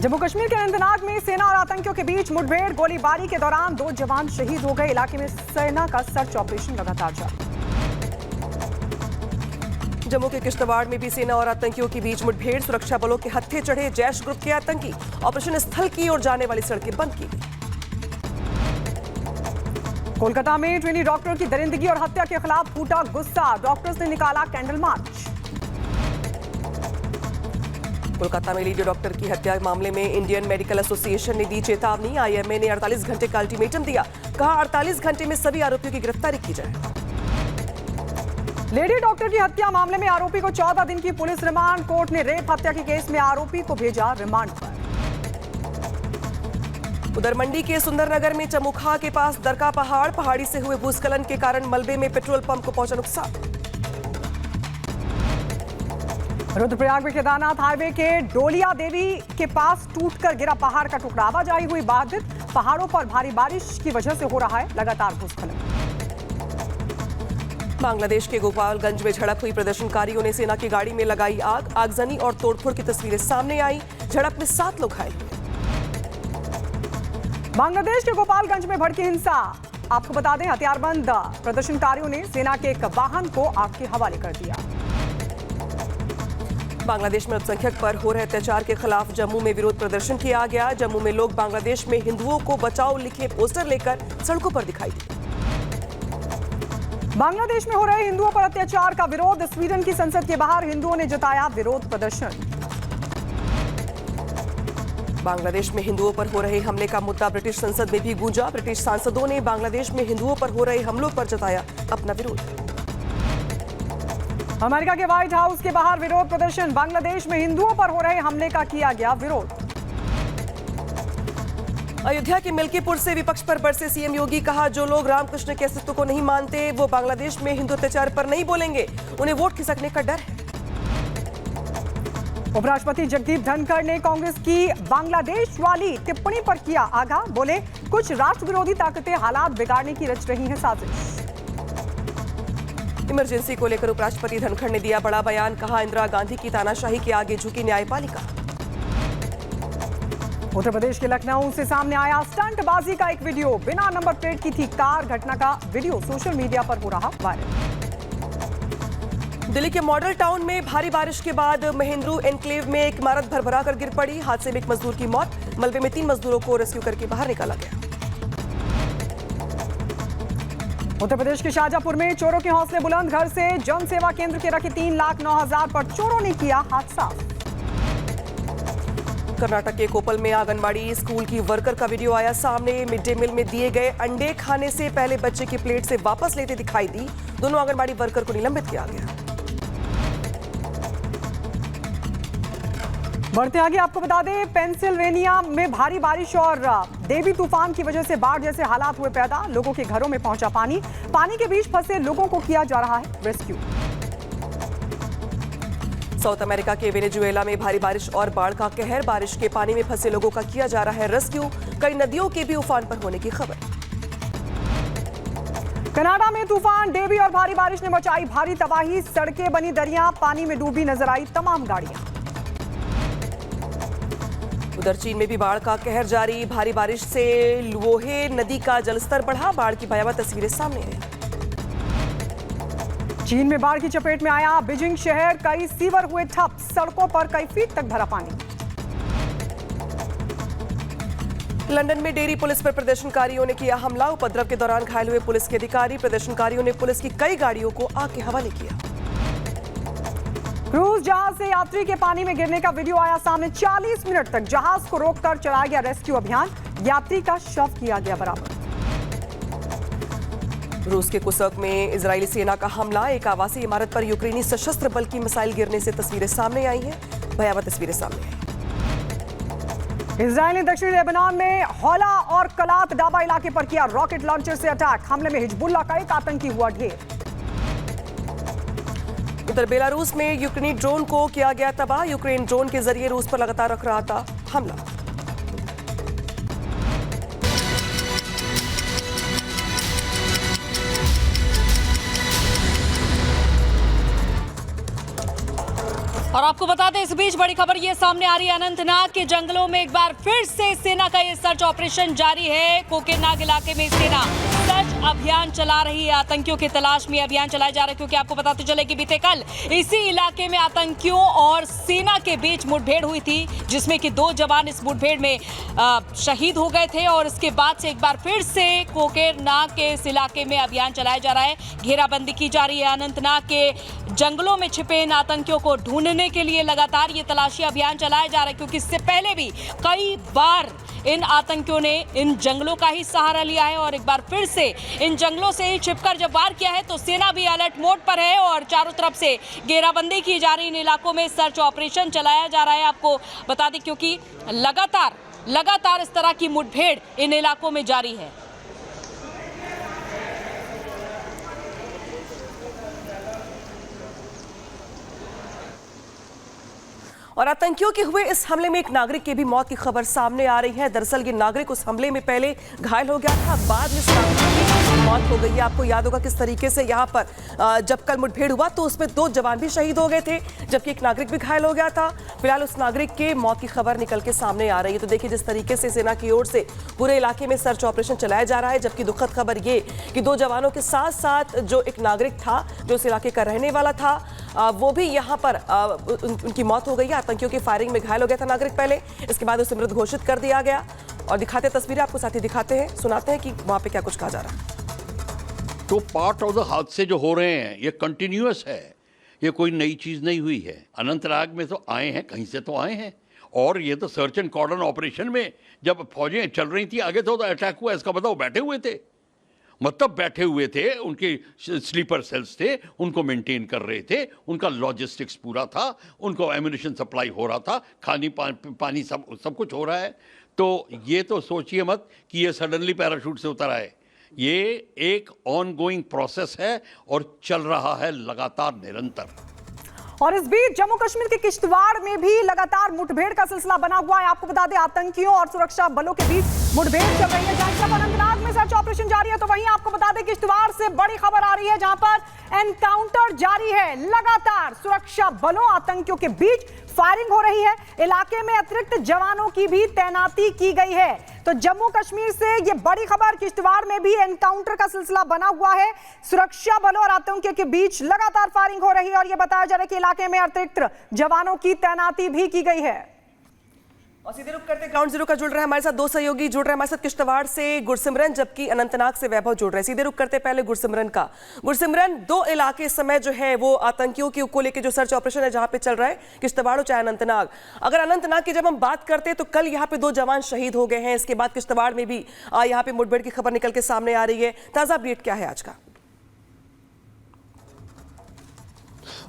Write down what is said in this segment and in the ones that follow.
जम्मू कश्मीर के अनंतनाग में सेना और आतंकियों के बीच मुठभेड़, गोलीबारी के दौरान 2 जवान शहीद हो गए। इलाके में सेना का सर्च ऑपरेशन लगातार जारी। जम्मू के किश्तवाड़ में भी सेना और आतंकियों के बीच मुठभेड़, सुरक्षा बलों के हत्थे चढ़े जैश ग्रुप के आतंकी। ऑपरेशन स्थल की ओर जाने वाली सड़कें बंद की गई। कोलकाता में ट्रेनी डॉक्टर की दरिंदगी और हत्या के खिलाफ फूटा गुस्सा। डॉक्टर्स ने निकाला कैंडल मार्च। कोलकाता में लेडी डॉक्टर की हत्या मामले में इंडियन मेडिकल एसोसिएशन ने दी चेतावनी। आईएमए ने 48 घंटे का अल्टीमेटम दिया। कहा 48 घंटे में सभी आरोपियों की गिरफ्तारी की जाए। लेडी डॉक्टर की हत्या मामले में आरोपी को 14 दिन की पुलिस रिमांड। कोर्ट ने रेप हत्या के केस में आरोपी को भेजा रिमांड पर। उधर मंडी के सुंदरनगर में चमुखा के पास दरका पहाड़ी से हुए भूस्खलन के कारण मलबे में पेट्रोल पंप को पहुंचा नुकसान। रुद्रप्रयाग में केदारनाथ हाईवे के डोलिया देवी के पास टूटकर गिरा पहाड़ का टुकड़ा। आवाजाही हुई बाधित। पहाड़ों पर भारी बारिश की वजह से हो रहा है लगातार भूस्खलन। बांग्लादेश के गोपालगंज में झड़प हुई। प्रदर्शनकारियों ने सेना की गाड़ी में लगाई आग। आगजनी और तोड़फोड़ की तस्वीरें सामने आई। झड़प में 7 लोग घायल हुए। बांग्लादेश के गोपालगंज में भड़की हिंसा। आपको बता दें, हथियारबंद प्रदर्शनकारियों ने सेना के एक वाहन को आग के हवाले कर दिया। बांग्लादेश में अल्पसंख्यक पर हो रहे अत्याचार के खिलाफ जम्मू में विरोध प्रदर्शन किया गया। जम्मू में लोग बांग्लादेश में हिंदुओं को बचाओ लिखे पोस्टर लेकर सड़कों पर दिखाई दिए। बांग्लादेश में हो रहे हिंदुओं पर अत्याचार का विरोध। स्वीडन की संसद के बाहर हिंदुओं ने जताया विरोध प्रदर्शन। बांग्लादेश में हिंदुओं पर हो रहे हमले का मुद्दा ब्रिटिश संसद में भी गूंजा। ब्रिटिश सांसदों ने बांग्लादेश में हिंदुओं पर हो रहे हमलों पर जताया अपना विरोध। अमेरिका के व्हाइट हाउस के बाहर विरोध प्रदर्शन। बांग्लादेश में हिंदुओं पर हो रहे हमले का किया गया विरोध। अयोध्या के मिल्कीपुर से विपक्ष पर बरसे सीएम योगी। कहा जो लोग रामकृष्ण के अस्तित्व को नहीं मानते वो बांग्लादेश में हिंदू अत्याचार पर नहीं बोलेंगे। उन्हें वोट खिसकने का डर है। उपराष्ट्रपति जगदीप धनखड़ ने कांग्रेस की बांग्लादेश वाली टिप्पणी पर किया आगाह। बोले कुछ राष्ट्र विरोधी ताकतें हालात बिगाड़ने की रच रही हैं साजिश। इमरजेंसी को लेकर उपराष्ट्रपति धनखड़ ने दिया बड़ा बयान। कहा इंदिरा गांधी की तानाशाही के आगे झुकी न्यायपालिका। उत्तर प्रदेश के लखनऊ से सामने आया स्टंटबाजी का एक वीडियो। बिना नंबर प्लेट की थी कार। घटना का वीडियो सोशल मीडिया पर हो रहा वायरल। दिल्ली के मॉडल टाउन में भारी बारिश के बाद महेंद्रू एनक्लेव में एक इमारत भरभरा कर गिर पड़ी। हादसे में एक मजदूर की मौत। मलबे में 3 मजदूरों को रेस्क्यू करके बाहर निकाला गया। उत्तर प्रदेश के शाहजहांपुर में चोरों के हौसले बुलंद। घर से जन सेवा केंद्र के रखे 3,09,000 पर चोरों ने किया हाथ साफ। कर्नाटक के कोपल में आंगनबाड़ी स्कूल की वर्कर का वीडियो आया सामने। मिड डे मील में दिए गए अंडे खाने से पहले बच्चे की प्लेट से वापस लेते दिखाई दी। दोनों आंगनबाड़ी वर्कर को निलंबित किया गया। बढ़ते आगे आपको बता दें, पेंसिल्वेनिया में भारी बारिश और देवी तूफान की वजह से बाढ़ जैसे हालात हुए पैदा। लोगों के घरों में पहुंचा पानी। पानी के बीच फंसे लोगों को किया जा रहा है रेस्क्यू। साउथ अमेरिका के वेनेजुएला में भारी बारिश और बाढ़ का कहर। बारिश के पानी में फंसे लोगों का किया जा रहा है रेस्क्यू। कई नदियों के भी उफान पर होने की खबर। कनाडा में तूफान देवी और भारी बारिश ने मचाई भारी तबाही। सड़कें बनी दरिया। पानी में डूबी नजर आई तमाम गाड़ियां। उधर चीन में भी बाढ़ का कहर जारी। भारी बारिश से लुओहे नदी का जलस्तर बढ़ा। बाढ़ की भयावह तस्वीरें सामने आई। चीन में बाढ़ की चपेट में आया बीजिंग शहर। कई सीवर हुए ठप। सड़कों पर कई फीट तक भरा पानी। लंदन में डेयरी पुलिस पर प्रदर्शनकारियों ने किया हमला। उपद्रव के दौरान घायल हुए पुलिस के अधिकारी। प्रदर्शनकारियों ने पुलिस की कई गाड़ियों को आग के हवाले किया। क्रूज जहाज से यात्री के पानी में गिरने का वीडियो आया सामने। 40 मिनट तक जहाज को रोककर चलाया गया रेस्क्यू अभियान। यात्री का शव किया गया बरामद। रूस के कुर्स्क में इजरायली सेना का हमला। एक आवासीय इमारत पर यूक्रेनी सशस्त्र बल की मिसाइल गिरने से तस्वीरें सामने आई हैं। भयावह तस्वीरें सामने आई। इजरायल ने दक्षिणी लेबनान में हौला और कलात डाबा इलाके पर किया रॉकेट लॉन्चर से अटैक। हमले में हिजबुल्लाह का एक आतंकी हुआ ढेर। उधर बेलारूस में यूक्रेनी ड्रोन को किया गया तबाह। यूक्रेन ड्रोन के जरिए रूस पर लगातार रख रहा था हमला। और आपको बता दें, इस बीच बड़ी खबर ये सामने आ रही है, अनंतनाग के जंगलों में एक बार फिर से सेना का ये सर्च ऑपरेशन जारी है। कोकेरनाग इलाके में सेना सर्च अभियान चला रही है। आतंकियों की तलाश में अभियान चलाया जा रहा है, क्योंकि आपको बताते चले कि बीते कल इसी इलाके में आतंकियों और सेना के बीच मुठभेड़ हुई थी, जिसमें कि 2 जवान इस मुठभेड़ में शहीद हो गए थे। और इसके बाद से एक बार फिर से कोकेरनाग के इस इलाके में अभियान चलाया जा रहा है, घेराबंदी की जा रही है। अनंतनाग के जंगलों में छिपे इन आतंकियों को ढूंढने के लिए लगातार ये तलाशी अभियान चलाया जा रहा है, क्योंकि इससे पहले भी कई बार इन आतंकियों ने इन जंगलों का ही सहारा लिया है और एक बार फिर से इन जंगलों से ही छिपकर जब वार किया है, तो सेना भी अलर्ट मोड पर है और चारों तरफ से घेराबंदी की जा रही है। इन इलाकों में सर्च ऑपरेशन चलाया जा रहा है। आपको बता दें, क्योंकि लगातार इस तरह की मुठभेड़ इन इलाकों में जारी है। और आतंकियों के हुए इस हमले में एक नागरिक की भी मौत की खबर सामने आ रही है। दरअसल ये नागरिक उस हमले में पहले घायल हो गया था, बाद में इस नागरिक की मौत हो गई है। आपको याद होगा किस तरीके से यहाँ पर जब कल मुठभेड़ हुआ तो उसमें 2 जवान भी शहीद हो गए थे, जबकि एक नागरिक भी घायल हो गया था। फिलहाल उस नागरिक के मौत की खबर निकल के सामने आ रही है। तो देखिए, जिस तरीके से सेना की ओर से पूरे इलाके में सर्च ऑपरेशन चलाया जा रहा है, जबकि दुखद खबर ये कि 2 जवानों के साथ साथ जो एक नागरिक था, जो इस इलाके का रहने वाला था, वो भी यहाँ पर उनकी मौत हो गई है। आतंकियों की फायरिंग में घायल हो गया था नागरिक पहले, इसके बाद उसे मृत घोषित कर दिया गया। और दिखाते तस्वीरें आपको, साथ ही दिखाते हैं, सुनाते हैं कि वहां पे क्या कुछ कहा जा रहा है। तो पार्ट ऑफ द हादसे जो हो रहे हैं ये कंटिन्यूअस है, ये कोई नई चीज नहीं हुई है। अनंतनाग में तो आए हैं, कहीं से तो आए हैं। और ये तो सर्च एंड कॉर्डन ऑपरेशन में जब फौजें चल रही थी आगे तो अटैक हुआ, इसका बताओ बैठे हुए थे, मतलब बैठे हुए थे, उनके स्लीपर सेल्स थे, उनको मेंटेन कर रहे थे, उनका लॉजिस्टिक्स पूरा था, उनको एम्यूनिशन सप्लाई हो रहा था, खानी पानी सब कुछ हो रहा है। तो ये तो सोचिए मत कि ये सडनली पैराशूट से उतर आए। ये एक ऑनगोइंग प्रोसेस है और चल रहा है लगातार, निरंतर। और इस बीच जम्मू कश्मीर के किश्तवाड़ में भी लगातार मुठभेड़ का सिलसिला बना हुआ है। आपको बता दें, आतंकियों और सुरक्षा बलों के बीच मुठभेड़ चल रही है। जहां सब अनंतनाग में सर्च ऑपरेशन जारी है, तो वहीं आपको बता दें किश्तवाड़ से बड़ी खबर आ रही है, जहां पर एनकाउंटर जारी है। लगातार सुरक्षा बलों आतंकियों के बीच फायरिंग हो रही है। इलाके में अतिरिक्त जवानों की भी तैनाती की गई है। तो जम्मू कश्मीर से ये बड़ी खबर, किश्तवाड़ में भी एनकाउंटर का सिलसिला बना हुआ है। सुरक्षा बलों और आतंकियों के बीच लगातार फायरिंग हो रही है और ये बताया जा रहा है कि इलाके में अतिरिक्त जवानों की तैनाती भी की गई है। और सीधे रुक करते ग्राउंड जीरो का जुड़ रहे हैं हमारे साथ 2 सहयोगी जुड़ रहे हैं हमारे साथ, किश्तवाड़ से गुरसिमरन, जबकि अनंतनाग से वैभव जुड़ रहे हैं। सीधे रुक करते पहले गुरसिमरन का। गुरसिमरन, 2 इलाके इस समय जो है वो आतंकियों को लेकर जो सर्च ऑपरेशन है जहां पे चल रहा है, किश्तवाड़ हो चाहे अनंतनाग। अगर अनंतनाग की जब हम बात करते हैं तो कल यहाँ पे 2 जवान शहीद हो गए हैं, इसके बाद किश्तवाड़ में भी यहाँ पे मुठभेड़ की खबर निकल के सामने आ रही है। ताजा अपडेट क्या है आज का?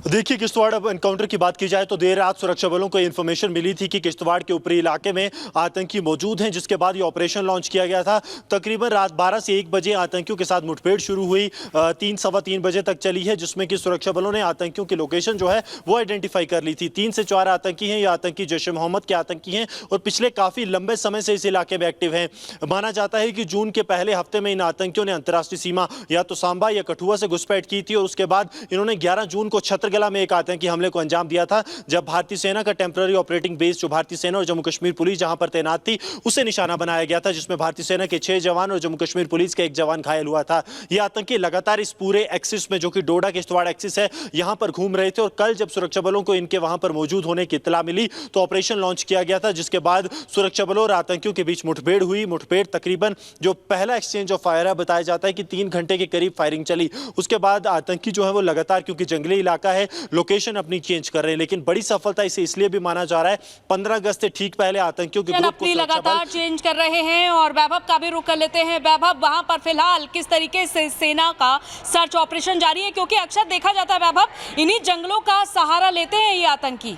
देखिए, किश्तवाड़ अब एनकाउंटर की बात की जाए तो देर रात सुरक्षा बलों को इन्फॉर्मेशन मिली थी कि किश्तवाड़ के ऊपरी इलाके में आतंकी मौजूद हैं, जिसके बाद ये ऑपरेशन लॉन्च किया गया था। तकरीबन रात 12 से 1 बजे आतंकियों के साथ मुठभेड़ शुरू हुई, 3 सवा 3 बजे तक चली है, जिसमें कि सुरक्षा बलों ने आतंकियों की लोकेशन जो है वो आइडेंटिफाई कर ली थी। 3 से 4 आतंकी हैं, ये आतंकी जैश मोहम्मद के आतंकी हैं और पिछले काफ़ी लंबे समय से इस इलाके में एक्टिव हैं। माना जाता है कि जून के पहले हफ्ते में इन आतंकियों ने अंतर्राष्ट्रीय सीमा या तो सांबा या कठुआ से घुसपैठ की थी और उसके बाद इन्होंने 11 जून को छत्रगला में एक आतंकी हमले को अंजाम दिया था, जब भारतीय सेना का टेम्पररी ऑपरेटिंग बेस, जो भारतीय सेना और जम्मू कश्मीर पुलिस जहां पर तैनात थी, उसे निशाना बनाया गया था, जिसमें भारतीय सेना के 6 जवान और जम्मू कश्मीर पुलिस के 1 जवान घायल हुआ था। ये आतंकी लगातार इस पूरे एक्सिस में, जो कि डोडा किश्तवाड़ एक्सिस है, यहां पर घूम रहे थे और कल जब सुरक्षा बलों को इनके वहां पर मौजूद होने की इत्तला मिली तो ऑपरेशन लॉन्च किया गया था, जिसके बाद सुरक्षा बलों और आतंकियों के बीच मुठभेड़ हुई। मुठभेड़ तकरीबन जो पहला एक्सचेंज ऑफ फायर है, बताया जाता है कि 3 घंटे के करीब फायरिंग चली। उसके बाद आतंकी जो है वो लगातार, क्योंकि जंगली इलाका है, लोकेशन अपनी चेंज कर रहे हैं, लेकिन बड़ी सफलता इसे इसलिए भी माना जा रहा है 15 अगस्त से ठीक पहले आतंकियों के ग्रुप को लगातार चेंज कर रहे हैं। और वैभव का भी रुख कर लेते हैं। वैभव, वहां पर फिलहाल किस तरीके से सेना का सर्च ऑपरेशन जारी है, क्योंकि अक्सर देखा जाता है वैभव, इन्हीं जंगलों का सहारा लेते हैं ये आतंकी।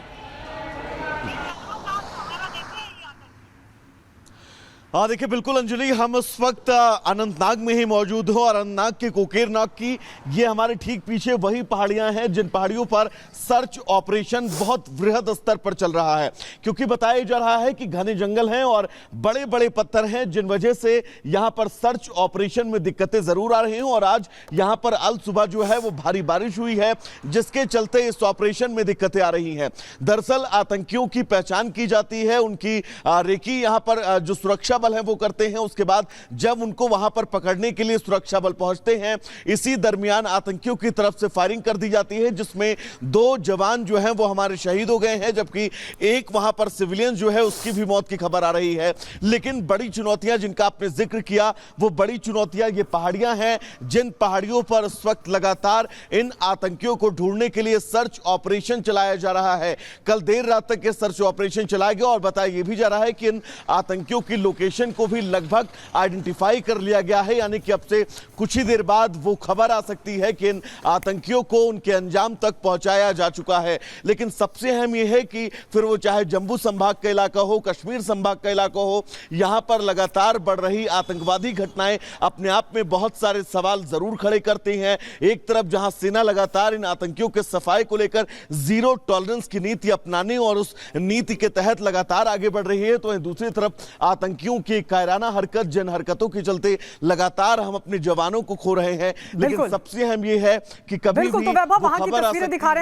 हाँ देखिए, बिल्कुल अंजलि, हम इस वक्त अनंतनाग में ही मौजूद हो और अनंतनाग के कोकेरनाग की ये हमारे ठीक पीछे वही पहाड़ियां हैं जिन पहाड़ियों पर सर्च ऑपरेशन बहुत वृहद स्तर पर चल रहा है, क्योंकि बताया जा रहा है कि घने जंगल हैं और बड़े बड़े पत्थर हैं, जिन वजह से यहां पर सर्च ऑपरेशन में दिक्कतें जरूर आ रही हैं। और आज यहां पर अल सुबह जो है वो भारी बारिश हुई है, जिसके चलते इस ऑपरेशन में दिक्कतें आ रही हैं। दरअसल आतंकियों की पहचान की जाती है, उनकी रेकी यहां पर जो सुरक्षा बल है वो करते हैं। उसके बाद जब उनको वहां पर पकड़ने के लिए सुरक्षा बल पहुंचते हैं, इसी दरमियान आतंकियों की तरफ से फायरिंग कर दी जाती है, जिसमें 2 जवान जो हैं वो हमारे शहीद हो गए हैं, जबकि एक वहां पर सिविलियन जो है उसकी भी मौत की खबर आ रही है। लेकिन बड़ी चुनौतियां जिनका आपने जिक्र किया, वो बड़ी चुनौतियां ये पहाड़ियां हैं, जिन पहाड़ियों पर इस वक्त लगातार इन आतंकियों को ढूंढने के लिए सर्च ऑपरेशन चलाया जा रहा है। कल देर रात तक ये सर्च ऑपरेशन चलाया गया और बताया यह भी जा रहा है कि इन आतंकियों की लोकेशन को भी लगभग आइडेंटिफाई कर लिया गया है, यानी कि अब से कुछ ही देर बाद वो खबर आ सकती है कि इन आतंकियों को उनके अंजाम तक पहुंचाया जा चुका है। लेकिन सबसे अहम यह है कि फिर वो चाहे जम्मू संभाग का इलाका हो, कश्मीर संभाग का इलाका हो, यहां पर लगातार बढ़ रही आतंकवादी घटनाएं अपने आप में बहुत सारे सवाल जरूर खड़े करती हैं। एक तरफ जहां सेना लगातार इन आतंकियों के सफाई को लेकर जीरो टॉलरेंस की नीति अपनाने और उस नीति के तहत लगातार आगे बढ़ रही है, तो दूसरी तरफ आतंकियों की कायराना हरकत, जिन हरकतों के चलते लगातार हम अपने जवानों को खो रहे हैं। लेकिन सबसे अहम यह है कि कभी भी तो वैभव, वो वहां की खबर आ तस्वीरें सकती दिखा रहे हैं।